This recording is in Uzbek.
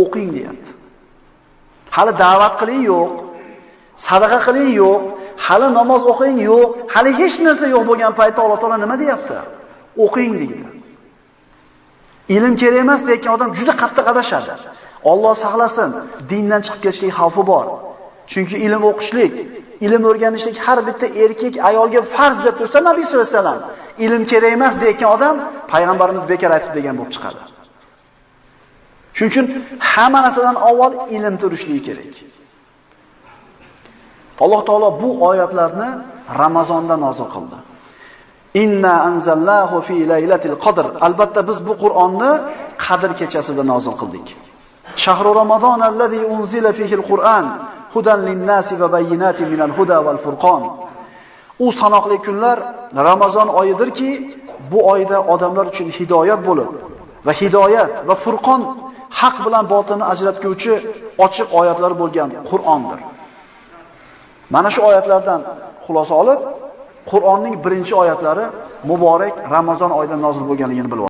o'qing deyapti. Hali da'vat qiling yo'q, sadaqa qiling yo'q, hali namoz o'qing yo'q, hali hech narsa yo'q bo'lgan paytda Alloh taolo nima deyapti? O'qing deydi. Ilm kerak emas degan odam juda qattiq adashadi. Alloh saqlasin, dindan chiqib ketishlik xavfi bor. Chunki ilm o'qishlik, ilm o'rganishlik har bitta erkak ayolga farz deb tursa Nabiy sollallohu alayhi vasallam, ilm kerak emas degan odam payg'ambarimiz bekor aytib degan bo'lib chiqadi. Shuning uchun hamma narsadan avval ilm turishligi kerak. Alloh taolo bu oyatlarni Ramazonda nozil qildi. Inna anzalnahu fi laylatil qadr. Albatta biz bu Qur'onni Qadr kechasida nozil qildik. Shahru Ramazon allazi unzila fihi al-Qur'an hudan lin-nasi va bayyinatin minal huda wal furqon. U sanoqli kunlar Ramazon oyidirki, bu oyda odamlar uchun hidoyat bo'lib va hidoyat va furqon haq bilan botilni ajratuvchi ochiq oyatlar bo'lgan Qur'ondir. Mana shu oyatlardan xulosa olib, Qur'onning birinchi oyatlari muborak Ramazon oyida nozil bo'lganligini bilib